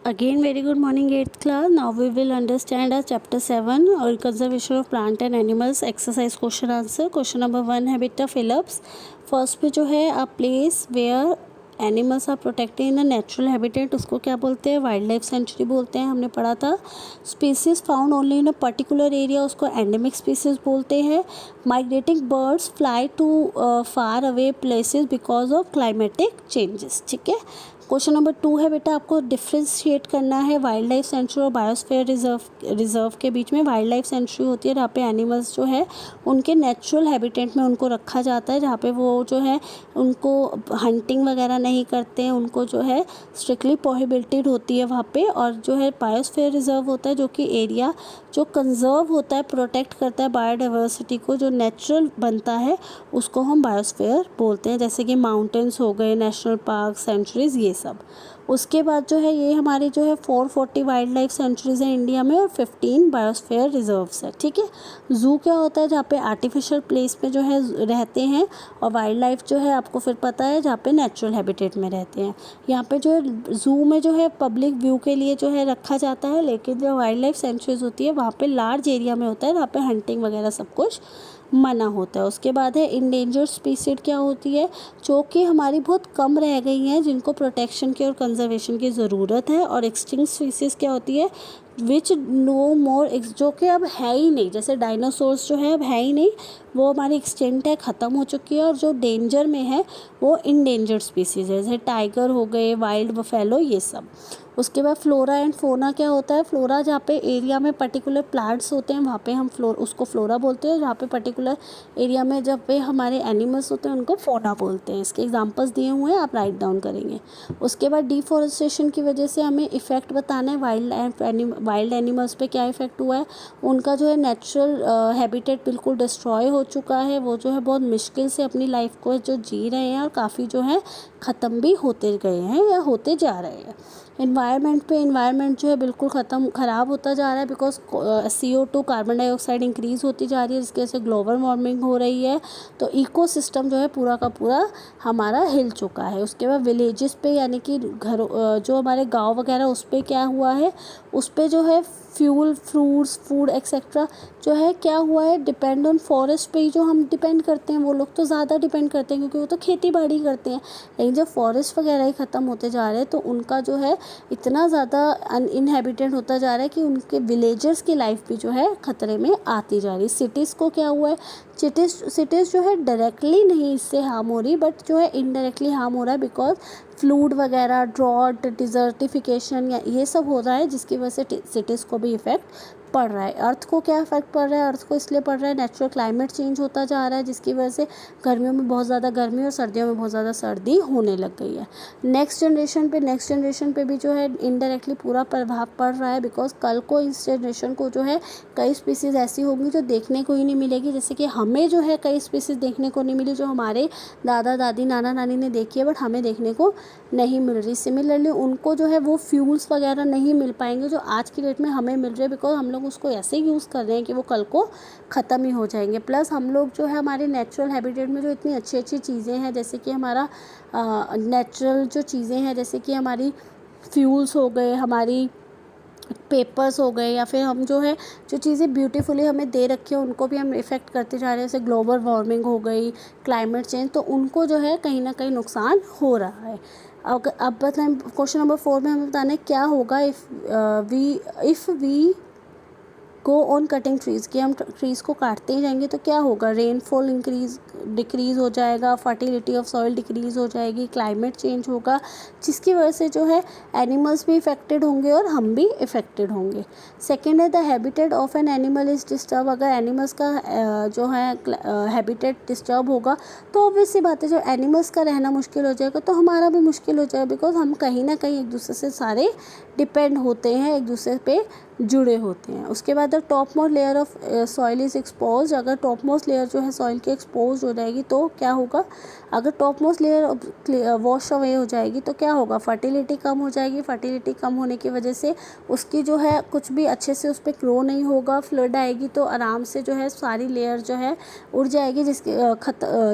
Again, very good morning, 8th class. Now we will understand our chapter 7 or conservation of plant and animals exercise question answer. Question number 1 है बेटा fill-ups. First पे जो है a place where animals are protected in the natural habitat, उसको क्या बोलते हैं? Wild life sanctuary बोलते हैं, हमने पढ़ा था. Species found only in a particular area, उसको एंडेमिक स्पीसीज बोलते हैं. Migrating birds fly to far away places because of climatic changes. ठीक है. क्वेश्चन नंबर 2 है बेटा, आपको डिफ्रेंशिएट करना है वाइल्ड लाइफ सेंचुरी और बायोस्फीयर रिजर्व के बीच में. वाइल्ड लाइफ सेंचुरी होती है जहाँ पे एनिमल्स जो है उनके नेचुरल हैबिटेट में उनको रखा जाता है, जहाँ पे वो जो है उनको हंटिंग वगैरह नहीं करते हैं, उनको जो है स्ट्रिक्टली प्रोहिबिटेड होती है वहाँ पे. और जो है बायोस्फीयर रिजर्व होता है जो कि एरिया जो कंजर्व होता है, प्रोटेक्ट करता है बायोडाइवर्सिटी को, जो नेचुरल बनता है उसको हम बायोस्फीयर बोलते हैं, जैसे कि माउंटेन्स हो गए, नेशनल पार्क, सेंचुरीज, ये सब. उसके बाद जो है ये हमारी जो है 440 वाइल्ड लाइफ सेंचुरीज है इंडिया में और 15 बायोस्फीयर रिजर्व्स है. ठीक है. जू क्या होता है? जहाँ पे आर्टिफिशियल प्लेस में जो है रहते हैं, और वाइल्ड लाइफ जो है आपको फिर पता है जहाँ पे नेचुरल हैबिटेट में रहते हैं. यहाँ पे जो है जू में जो है पब्लिक व्यू के लिए जो है रखा जाता है, लेकिन जो वाइल्ड लाइफ सेंचुरीज होती है वहाँ पे लार्ज एरिया में होता है, जहाँ पे हंटिंग वगैरह सब कुछ मना होता है. उसके बाद है इंडेंजर्ड स्पीसीज. क्या होती है? जो कि हमारी बहुत कम रह गई हैं, जिनको प्रोटेक्शन की और कंजर्वेशन की ज़रूरत है. और एक्सटिंक्ट स्पीसीज क्या होती है? विच नो मोर, जो कि अब है ही नहीं, जैसे डायनासोर्स जो है अब है ही नहीं, वो हमारी एक्सटेंट है, ख़त्म हो चुकी है. और जो डेंजर में है वो इंडेंजर्ड स्पीसीज है, जैसे टाइगर हो गए, वाइल्ड बफेलो, ये सब. उसके बाद फ्लोरा एंड फोना क्या होता है? फ्लोरा जहाँ पे एरिया में पर्टिकुलर प्लांट्स होते हैं वहाँ पे हम उसको फ्लोरा बोलते हैं. जहाँ पे पर्टिकुलर एरिया में जब पे हमारे एनिमल्स होते हैं उनको फोना बोलते हैं. इसके एग्जांपल्स दिए हुए हैं, आप राइट डाउन करेंगे. उसके बाद डिफॉरेस्टेशन की वजह से हमें इफ़ेक्ट बताना है वाइल्ड एनिमल्स पे क्या इफ़ेक्ट हुआ है. उनका जो है नेचुरल हैबिटेट बिल्कुल डिस्ट्रॉय हो चुका है, वो जो है बहुत मुश्किल से अपनी लाइफ को जो जी रहे हैं और काफ़ी जो है ख़त्म भी होते गए हैं या होते जा रहे हैं. इन्वायरमेंट जो है बिल्कुल ख़राब होता जा रहा है, because CO2 carbon dioxide increase होती जा रही है, जिसकी वजह से ग्लोबल वार्मिंग हो रही है. तो इकोसिस्टम जो है पूरा का पूरा हमारा हिल चुका है. उसके बाद विलेजेस पे, यानी कि जो हमारे गांव वगैरह, उस पर क्या हुआ है? उस पर जो है फ्यूल, फ्रूट्स, फूड एक्सेट्रा जो है क्या हुआ है? डिपेंड ऑन फॉरेस्ट पे ही जो हम डिपेंड करते हैं, वो लोग तो ज़्यादा डिपेंड करते हैं क्योंकि वो तो खेती बाड़ी करते हैं. लेकिन जब फॉरेस्ट वगैरह ही ख़त्म होते जा रहे हैं तो उनका जो है इतना ज़्यादा अनइनहेबिटेड होता जा रहा है कि उनके विलेजर्स की लाइफ भी जो है ख़तरे में आती जा रही है. सिटीज़ को क्या हुआ है? सिटीज़ जो है डायरेक्टली नहीं इससे हार्म हो रही, बट जो है इनडायरेक्टली हार्म हो रहा है, बिकॉज फ्लूड वगैरह, ड्रॉट, डिजर्टिफिकेशन या ये सब हो रहा है, जिसकी वजह से सिटीज़ को भी इफ़ेक्ट पड़ रहा है. अर्थ को क्या इफेक्ट पड़ रहा है? अर्थ को इसलिए पड़ रहा है, नेचुरल क्लाइमेट चेंज होता जा रहा है, जिसकी वजह से गर्मियों में बहुत ज़्यादा गर्मी और सर्दियों में बहुत ज़्यादा सर्दी होने लग गई है. नेक्स्ट जनरेशन पे भी जो है इनडायरेक्टली पूरा प्रभाव पड़ रहा है, बिकॉज कल को इस जनरेशन को जो है कई स्पीसीज़ ऐसी होंगी जो देखने को ही नहीं मिलेगी. जैसे कि हमें जो है कई स्पीसीज़ देखने को नहीं मिली जो हमारे दादा दादी, नाना नानी ने देखी है, बट हमें देखने को नहीं मिल रही. सिमिलरली उनको जो है वो फ्यूल्स वगैरह नहीं मिल पाएंगे जो आज की डेट में हमें मिल रहे हैं, बिकॉज हम लोग उसको ऐसे यूज़ कर रहे हैं कि वो कल को ख़त्म ही हो जाएंगे. प्लस हम लोग जो है हमारे नेचुरल हैबिटेट में जो इतनी अच्छी अच्छी चीज़ें हैं, जैसे कि हमारा नेचुरल जो चीज़ें हैं, जैसे कि हमारी फ्यूल्स हो गए, हमारी पेपर्स हो गए, या फिर हम जो है जो चीज़ें ब्यूटीफुली हमें दे रखी है उनको भी हम इफ़ेक्ट करते जा रहे हैं, जैसे ग्लोबल वार्मिंग हो गई, क्लाइमेट चेंज, तो उनको जो है कहीं ना कहीं नुकसान हो रहा है. अब बताएं क्वेश्चन नंबर 4 में हमें बताना है क्या होगा if we go on cutting trees, कि हम ट्रीज़ को काटते ही जाएंगे तो क्या होगा? रेनफॉल डिक्रीज़ हो जाएगा, फर्टिलिटी ऑफ सॉइल डिक्रीज़ हो जाएगी, क्लाइमेट चेंज होगा, जिसकी वजह से जो है एनिमल्स भी इफ़ेक्टेड होंगे और हम भी इफ़ेक्टेड होंगे. सेकेंड है the habitat of an animal is disturb. अगर एनिमल्स का जो है हैबिटेट डिस्टर्ब होगा तो ऑब्वियस सी बात है, जो एनिमल्स का रहना मुश्किल हो जाएगा तो हमारा भी मुश्किल हो जाएगा, बिकॉज हम कहीं ना कहीं एक दूसरे से सारे डिपेंड होते हैं, एक दूसरे पे जुड़े होते हैं. उसके बाद the top most layer of soil is expose. अगर टॉप मोस्ट लेयर जो है सॉइल की एक्सपोज हो जाएगी तो क्या होगा? अगर top most layer wash away हो जाएगी तो क्या होगा? फर्टिलिटी कम हो जाएगी. फर्टिलिटी कम होने की वजह से उसकी जो है कुछ भी अच्छे से उस पर ग्रो नहीं होगा. फ्लड आएगी तो आराम से जो है सारी लेयर जो है उड़ जाएगी, जिसकी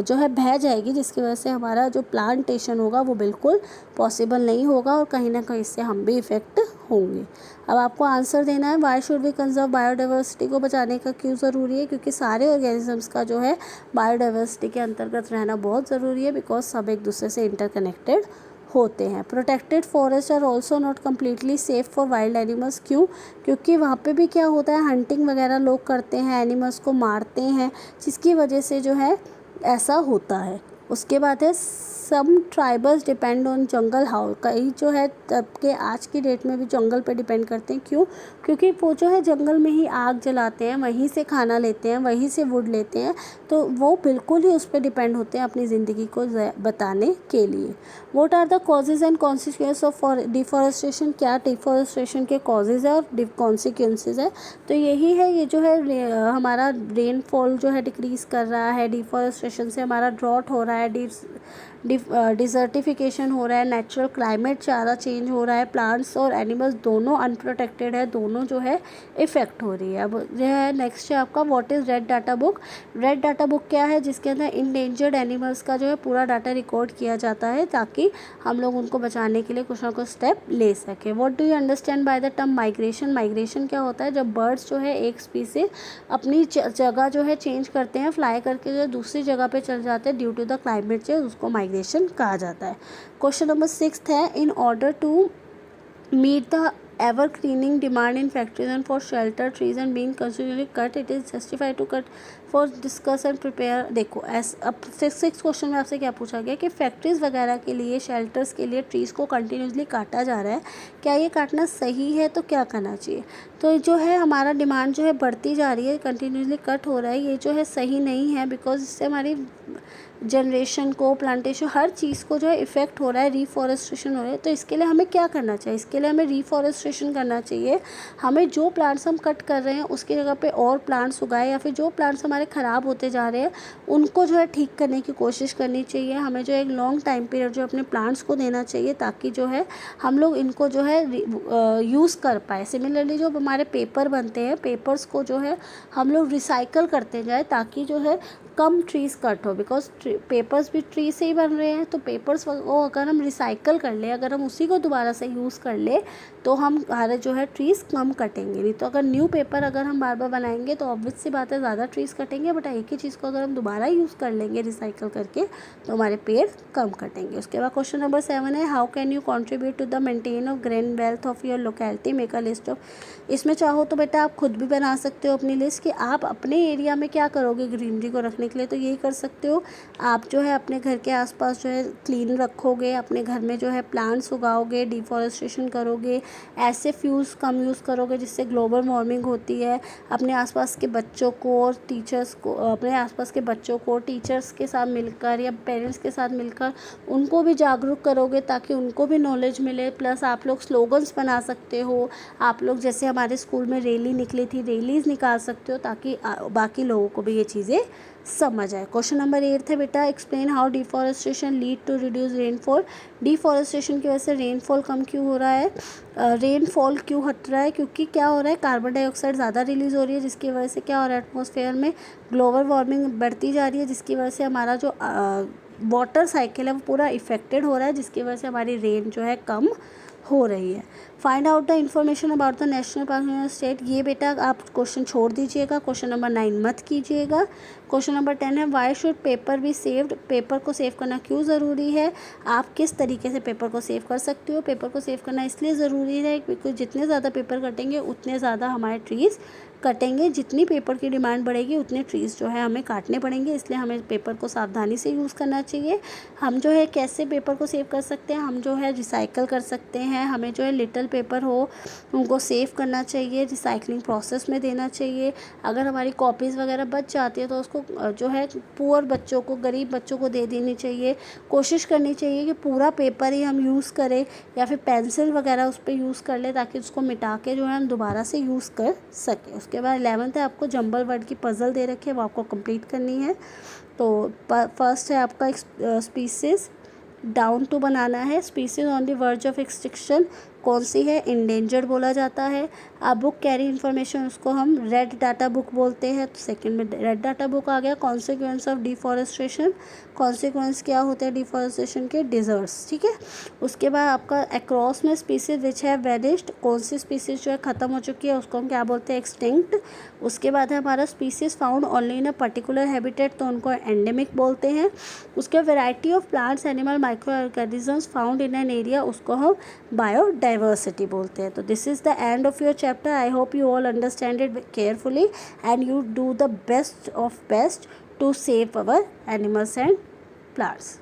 जो है बह जाएगी, जिसकी वजह से हमारा जो प्लांटेशन होगा वो बिल्कुल पॉसिबल नहीं होगा और कहीं ना कहीं इससे हम भी इफ़ेक्ट होंगे। अब आपको आंसर देना है why should we conserve biodiversity, को बचाने का क्यों ज़रूरी है, क्योंकि सारे ऑर्गेनिजम्स का जो है बायोडाइवर्सिटी के अंतर्गत रहना बहुत ज़रूरी है, बिकॉज सब एक दूसरे से इंटरकनेक्टेड होते हैं। Protected forest are also not completely safe for wild animals, क्यों, क्योंकि वहाँ पे भी क्या होता है, हंटिंग वगैरह लोग करते हैं, एनिमल्स को मारते हैं, जिसकी वजह से जो है ऐसा होता है। उसके बाद है सम ट्राइबल्स डिपेंड ऑन जंगल हाउ, कई जो है तब के आज की डेट में भी जंगल पे डिपेंड करते हैं, क्यों, क्योंकि वो जो है जंगल में ही आग जलाते हैं, वहीं से खाना लेते हैं, वहीं से वुड लेते हैं, तो वो बिल्कुल ही उस पर डिपेंड होते हैं अपनी ज़िंदगी को बताने के लिए। What are the causes and consequence of deforestation, क्या डिफॉरेस्टेशन के कॉजेज़ है और कॉन्सिक्वेंसेज है, तो यही है, ये जो है हमारा रेनफॉल जो है डिक्रीज़ कर रहा है, डिफॉरेस्टेशन से हमारा ड्रॉट हो रहा है, डिज़र्टिफिकेशन हो रहा है, नेचुरल क्लाइमेट ज़्यादा चेंज हो रहा है, प्लांट्स और एनिमल्स दोनों अनप्रोटेक्टेड है, दोनों जो है इफ़ेक्ट हो रही है। अब जो है नेक्स्ट है आपका what is red data book. Red data book क्या है, जिसके अंदर इंडेंजर्ड एनिमल्स का जो है पूरा डाटा रिकॉर्ड किया जाता है, ताकि हम लोग उनको बचाने के लिए कुछ ना कुछ स्टेप ले सकें। What do you understand by the term migration. Migration क्या होता है, जब बर्ड्स जो है एक स्पीसीज अपनी जगह जो है चेंज करते हैं, फ्लाई करके जो दूसरी जगह पे चल जाते हैं due to the climate change, उसको माइग्रेशन कहा जाता है। क्वेश्चन नंबर 6 है, in order to meet the ever cleaning demand in factories and for shelter trees and being continually cut, it is justified to cut for discuss and prepare। देखो अब 6 question में आपसे क्या पूछा गया कि फैक्ट्रीज वगैरह के लिए, शेल्टर्स के लिए ट्रीज़ को कंटिन्यूसली काटा जा रहा है, क्या ये काटना सही है, तो क्या करना चाहिए। तो जो है हमारा डिमांड जो है बढ़ती जा रही है, कंटिन्यूसली कट हो रहा है, ये जो है सही नहीं है, बिकॉज इससे हमारी जनरेशन को, प्लांटेशन, हर चीज़ को जो है इफ़ेक्ट हो रहा है, रिफॉरेस्टेशन हो रहा है। तो इसके लिए हमें क्या करना चाहिए, इसके लिए हमें रिफॉरेस्टेशन करना चाहिए। हमें जो प्लांट्स हम कट कर रहे हैं उसकी जगह पे और प्लांट्स उगाए, या फिर जो प्लांट्स हमारे ख़राब होते जा रहे हैं उनको जो है ठीक करने की कोशिश करनी चाहिए। हमें जो एक लॉन्ग टाइम पीरियड जो अपने प्लांट्स को देना चाहिए, ताकि जो है हम लोग इनको जो है यूज़ कर पाए। सिमिलरली जो हमारे पेपर बनते हैं, पेपर्स को जो है हम लोग रिसाइकल करते जाए, ताकि जो है कम ट्रीज़ कट हो, बिकॉज पेपर्स भी ट्री से ही बन रहे हैं। तो पेपर्स को अगर हम रिसाइकल कर ले, अगर हम उसी को दोबारा से यूज़ कर ले, तो हम हमारे जो है ट्रीज़ कम कटेंगे। नहीं तो अगर न्यू पेपर अगर हम बार बार बनाएंगे तो ऑब्वियस सी बात है ज़्यादा ट्रीज़ कटेंगे, बट एक ही चीज़ को अगर हम दोबारा यूज़ कर लेंगे रिसाइकल करके, तो हमारे पेड़ कम कटेंगे। उसके बाद क्वेश्चन नंबर 7 है, how can you contribute to the maintain of green wealth of your locality, make a list of. इसमें चाहो तो बेटा आप खुद भी बना सकते हो अपनी लिस्ट कि आप अपने एरिया में क्या करोगे ग्रीनरी को रखने के लिए, तो यही कर सकते हो। आप जो है अपने घर के आसपास जो है क्लीन रखोगे, अपने घर में जो है प्लांट्स उगाओगे, डिफॉरेस्टेशन करोगे, ऐसे फ्यूल्स कम यूज़ करोगे जिससे ग्लोबल वार्मिंग होती है। अपने आसपास के बच्चों को और टीचर्स को, अपने आसपास के बच्चों को टीचर्स के साथ मिलकर या पेरेंट्स के साथ मिलकर उनको भी जागरूक करोगे, ताकि उनको भी नॉलेज मिले। प्लस आप लोग स्लोगन्स बना सकते हो, आप लोग जैसे हमारे स्कूल में रैली निकली थी, रैलीज़ निकाल सकते हो, ताकि बाकी लोगों को भी ये चीज़ें समझ आए। क्वेश्चन नंबर 8 है बेटा, explain how deforestation lead to reduce rainfall. Deforestation की वजह से रेनफॉल कम क्यों हो रहा है, रेनफॉल क्यों हट रहा है, क्योंकि क्या हो रहा है, कार्बन डाइऑक्साइड ज़्यादा रिलीज़ हो रही है, जिसकी वजह से क्या हो रहा है, एटमॉस्फेयर में ग्लोबल वार्मिंग बढ़ती जा रही है, जिसकी वजह से हमारा जो वाटर साइकिल है वो पूरा इफेक्टेड हो रहा है, जिसकी वजह से हमारी रेन जो है कम हो रही है। Find out the information about the national park state. ये बेटा आप क्वेश्चन छोड़ दीजिएगा, क्वेश्चन नंबर 9 मत कीजिएगा। क्वेश्चन नंबर 10 है, why should paper be saved. Paper को सेव करना क्यों ज़रूरी है, आप किस तरीके से पेपर को सेव कर सकते हो। पेपर को सेव करना इसलिए ज़रूरी है क्योंकि जितने ज़्यादा पेपर कटेंगे उतने ज़्यादा हमारे ट्रीज़ कटेंगे, जितनी पेपर की डिमांड बढ़ेगी उतने ट्रीज़ जो है हमें काटने पड़ेंगे, इसलिए हमें पेपर को सावधानी से यूज़ करना चाहिए। हम जो है कैसे पेपर को सेव कर सकते हैं, हम जो है रिसाइकल कर सकते हैं, हमें जो है लिटिल पेपर हो उनको सेव करना चाहिए, रिसाइकलिंग प्रोसेस में देना चाहिए। अगर हमारी कॉपीज़ वगैरह बच जाती है तो उसको जो है पुअर बच्चों को, गरीब बच्चों को दे देनी चाहिए। कोशिश करनी चाहिए कि पूरा पेपर ही हम यूज़ करें, या फिर पेंसिल वगैरह उस पर यूज़ कर ले, ताकि उसको मिटा के जो है हम दोबारा से यूज़ कर सकें। उसके बाद 11th है, आपको जंबल वर्ड की पज़ल दे रखी है, वो आपको कंप्लीट करनी है। तो फर्स्ट है आपका स्पीसीज डाउन टू बनाना है, species on the verge of extinction. कौन सी है, इंडेंजर्ड बोला जाता है। अ बुक कैरी इन्फॉर्मेशन, उसको हम रेड डाटा बुक बोलते हैं। तो सेकंड में रेड डाटा बुक आ गया। कॉन्सिक्वेंस ऑफ डिफॉरेस्टेशन, कॉन्सिक्वेंस क्या होते हैं डिफॉरेस्टेशन के, डिजर्ट्स, ठीक है। उसके बाद आपका अक्रॉस में स्पीसीज विच है वेनिस्ड, कौन सी स्पीसीज जो है ख़त्म हो चुकी है उसको हम क्या बोलते हैं, एक्सटिंक्ट। उसके बाद है हमारा species found only in a particular habitat, तो उनको एंडेमिक बोलते हैं। उसके variety of plants animal micro organisms found in an area, उसको हम बायोडाइवर्सिटी बोलते हैं। तो this is the end of your chapter. I hope you all understand it carefully and you do the best of best to save our animals and plants.